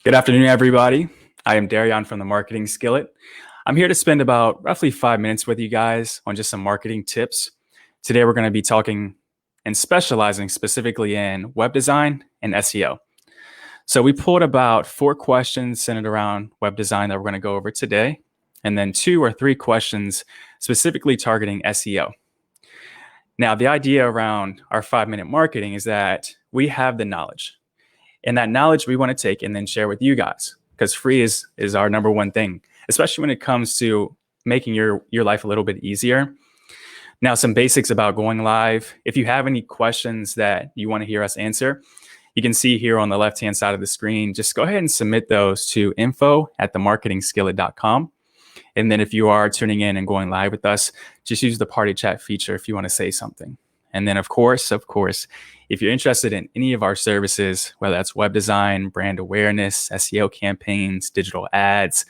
Good afternoon, everybody. I am Darian from the Marketing Skillet. I'm here to spend about roughly 5 minutes with you guys on just some marketing tips. Today, we're going to be talking and specializing specifically in web design and SEO. So we pulled about 4 questions centered around web design that we're going to go over today, and then 2 or 3 questions specifically targeting SEO. Now, the idea around our 5-minute marketing is that we have the knowledge. And that knowledge we want to take and then share with you guys, because free is our number one thing, especially when it comes to making your life a little bit easier. Now, some basics about going live. If you have any questions that you want to hear us answer, you can see here on the left-hand side of the screen, just go ahead and submit those to info@themarketingskillet.com. And then if you are tuning in and going live with us, just use the party chat feature if you want to say something. And then, of course, if you're interested in any of our services, whether that's web design, brand awareness, SEO campaigns, digital ads,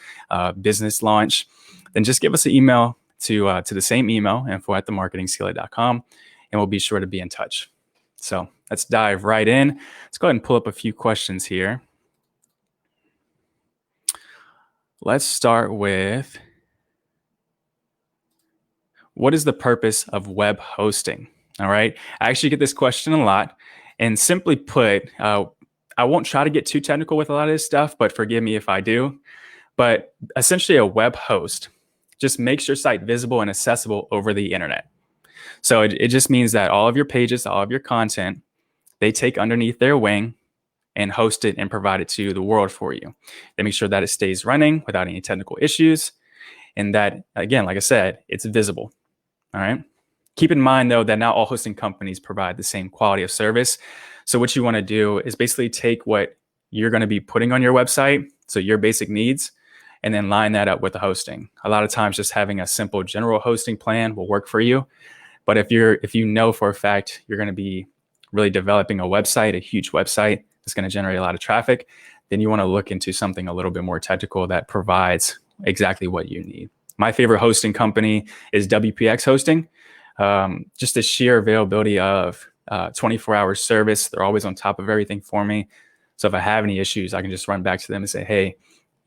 business launch, then just give us an email to the same email, info@themarketingskillet.com, and we'll be sure to be in touch. So let's dive right in. Let's go ahead and pull up a few questions here. Let's start with, what is the purpose of web hosting? All right. I actually get this question a lot. And simply put, I won't try to get too technical with a lot of this stuff, but forgive me if I do. But essentially, a web host just makes your site visible and accessible over the internet. So it just means that all of your pages, all of your content, they take underneath their wing and host it and provide it to the world for you. They make sure that it stays running without any technical issues. And that, again, like I said, it's visible. All right. Keep in mind, though, that not all hosting companies provide the same quality of service. So what you want to do is basically take what you're going to be putting on your website, so your basic needs, and then line that up with the hosting. A lot of times just having a simple general hosting plan will work for you. But if you know for a fact you're going to be really developing a website, a huge website that's going to generate a lot of traffic, then you want to look into something a little bit more technical that provides exactly what you need. My favorite hosting company is WPX Hosting. Just the sheer availability of 24-hour service. They're always on top of everything for me. So if I have any issues, I can just run back to them and say, hey,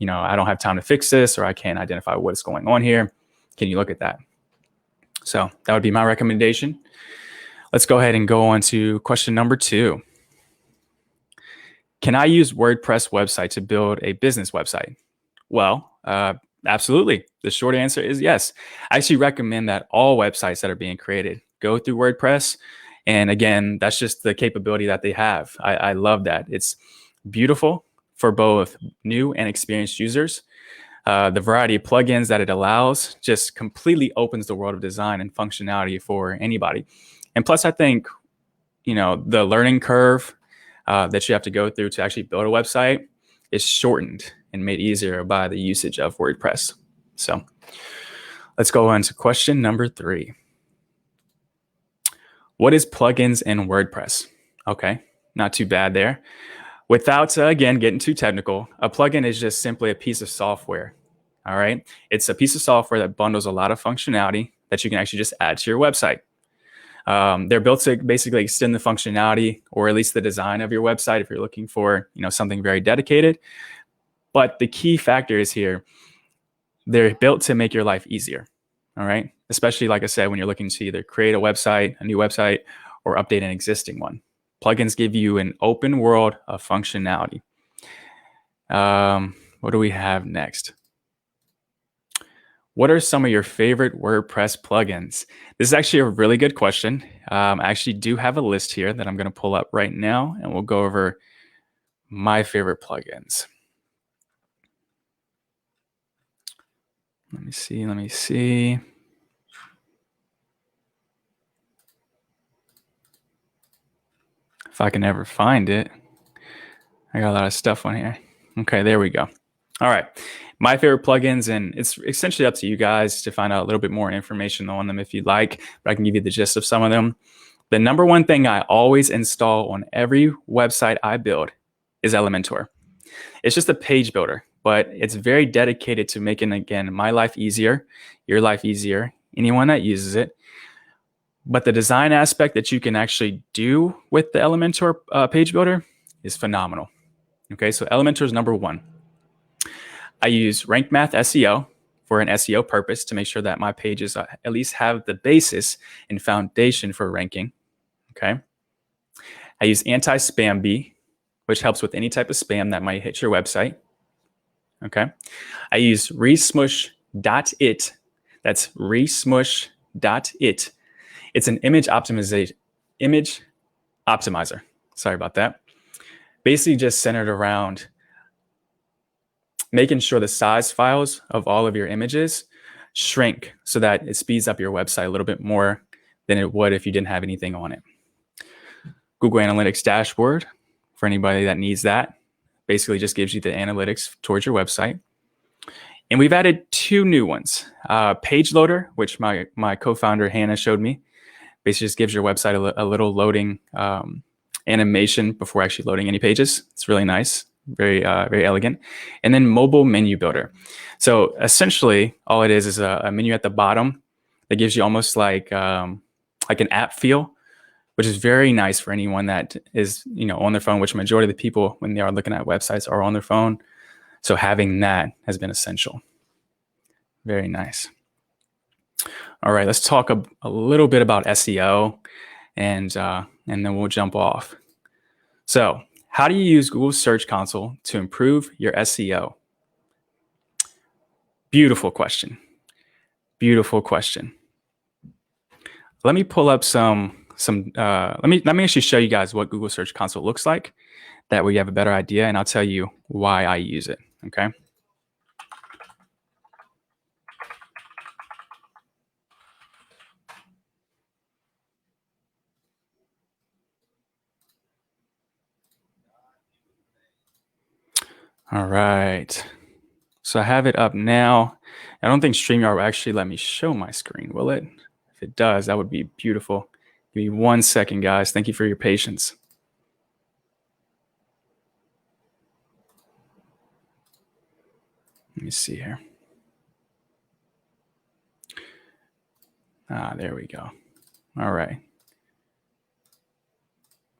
I don't have time to fix this, or I can't identify what's going on here. Can you look at that? So that would be my recommendation. Let's go ahead and go on to question number 2. Can I use WordPress website to build a business website? Well, absolutely. The short answer is yes. I actually recommend that all websites that are being created go through WordPress. And again, that's just the capability that they have. I love that. It's beautiful for both new and experienced users. The variety of plugins that it allows just completely opens the world of design and functionality for anybody. And plus, I think, the learning curve that you have to go through to actually build a website is shortened and made easier by the usage of WordPress. So let's go on to question number 3. What is plugins in WordPress? Okay, not too bad there. Without, again, getting too technical, a plugin is just simply a piece of software. All right, it's a piece of software that bundles a lot of functionality that you can actually just add to your website. They're built to basically extend the functionality, or at least the design of your website if you're looking for something very dedicated. But the key factor is here, they're built to make your life easier. All right, especially, like I said, when you're looking to either create a website, a new website, or update an existing one. Plugins give you an open world of functionality. What do we have next? What are some of your favorite WordPress plugins? This is actually a really good question. I actually do have a list here that I'm going to pull up right now, and we'll go over my favorite plugins. Let me see. If I can ever find it. I got a lot of stuff on here. Okay, there we go. All right. My favorite plugins, and it's essentially up to you guys to find out a little bit more information on them if you'd like, but I can give you the gist of some of them. The number one thing I always install on every website I build is Elementor. It's just a page builder, but it's very dedicated to making, again, my life easier, your life easier, anyone that uses it. But the design aspect that you can actually do with the Elementor page builder is phenomenal. Okay, so Elementor is number one. I use Rank Math SEO for an SEO purpose to make sure that my pages at least have the basis and foundation for ranking. Okay. I use Anti-Spam Bee, which helps with any type of spam that might hit your website. Okay. I use resmush.it. That's resmush.it. It's an image optimizer. Sorry about that. Basically just centered around making sure the size files of all of your images shrink so that it speeds up your website a little bit more than it would if you didn't have anything on it. Google Analytics dashboard, for anybody that needs that, basically just gives you the analytics towards your website. And we've added two new ones. Page Loader, which my co-founder Hannah showed me, basically just gives your website a little loading animation before actually loading any pages. It's really nice, very elegant. And then Mobile Menu Builder. So essentially, all it is a menu at the bottom that gives you almost like an app feel, which is very nice for anyone that is on their phone, which majority of the people when they are looking at websites are on their phone. So having that has been essential. Very nice. All right, let's talk a little bit about SEO, and then we'll jump off. So, how do you use Google Search Console to improve your SEO? Beautiful question. Beautiful question. Let me pull up let me actually show you guys what Google Search Console looks like. That way you have a better idea, and I'll tell you why I use it. Okay. All right. So I have it up now. I don't think StreamYard will actually let me show my screen, will it? If it does, that would be beautiful. Give me 1 second, guys. Thank you for your patience. Let me see here. There we go. All right.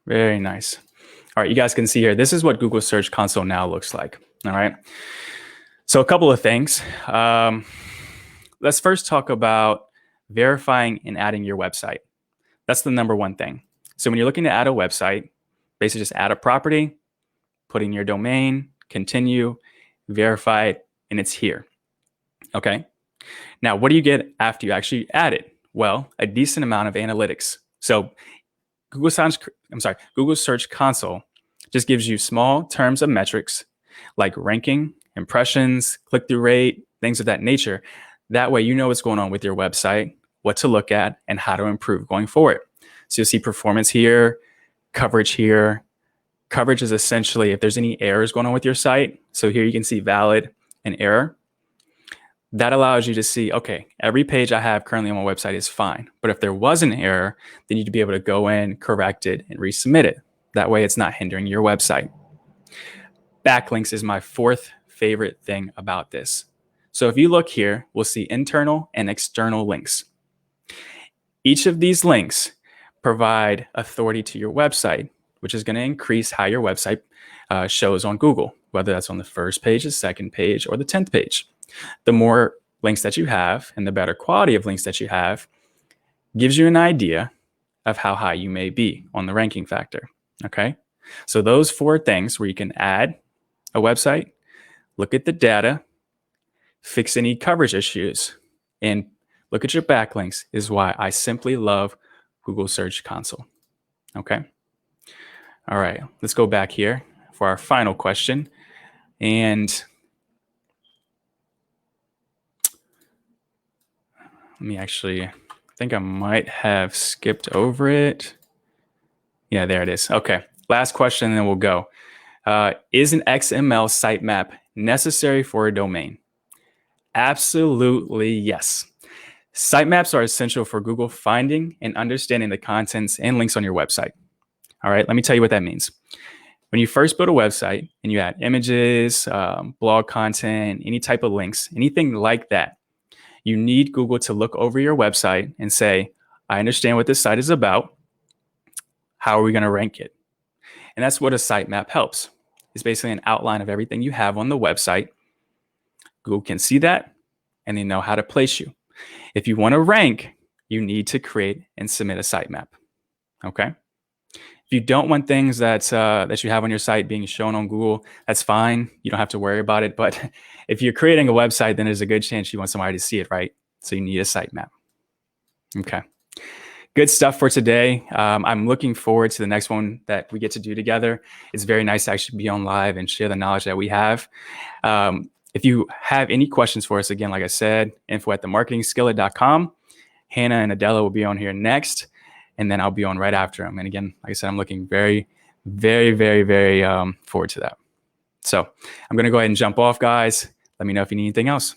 Very nice. All right, you guys can see here, this is what Google Search Console now looks like. All right. So a couple of things. Let's first talk about verifying and adding your website. That's the number one thing. So when you're looking to add a website, basically just add a property, put in your domain, continue, verify it, and it's here. Okay. Now, what do you get after you actually add it? Well, a decent amount of analytics. So Google Search Console just gives you small terms of metrics like ranking, impressions, click-through rate, things of that nature. That way you know what's going on with your website, what to look at, and how to improve going forward. So you'll see performance here, coverage here. Coverage is essentially if there's any errors going on with your site. So here you can see valid and error. That allows you to see, okay, every page I have currently on my website is fine. But if there was an error, then you'd be able to go in, correct it, and resubmit it. That way it's not hindering your website. Backlinks is my fourth favorite thing about this. So if you look here, we'll see internal and external links. Each of these links provide authority to your website, which is going to increase how your website shows on Google, whether that's on the first page, the second page, or the 10th page. The more links that you have and the better quality of links that you have gives you an idea of how high you may be on the ranking factor. Okay. So those four things where you can add a website, look at the data, fix any coverage issues, and look at your backlinks is why I simply love Google Search Console. Okay. All right. Let's go back here for our final question. And let me actually, I think I might have skipped over it. Yeah, there it is. Okay. Last question, and then we'll go. Is an XML sitemap necessary for a domain? Absolutely yes. Sitemaps are essential for Google finding and understanding the contents and links on your website. All right, let me tell you what that means. When you first build a website and you add images, blog content, any type of links, anything like that, you need Google to look over your website and say, I understand what this site is about. How are we going to rank it? And that's what a sitemap helps. is basically an outline of everything you have on the website. Google can see that, and they know how to place you. If you want to rank, you need to create and submit a sitemap. Okay. If you don't want things that you have on your site being shown on Google, that's fine. You don't have to worry about it. But if you're creating a website, then there's a good chance you want somebody to see it, right? So you need a sitemap. Okay. Good stuff for today. I'm looking forward to the next one that we get to do together. It's very nice to actually be on live and share the knowledge that we have. If you have any questions for us, again, like I said, info@themarketingskillet.com. Hannah and Adela will be on here next, and then I'll be on right after them. And again, like I said, I'm looking very, very, very, very forward to that. So I'm going to go ahead and jump off, guys. Let me know if you need anything else.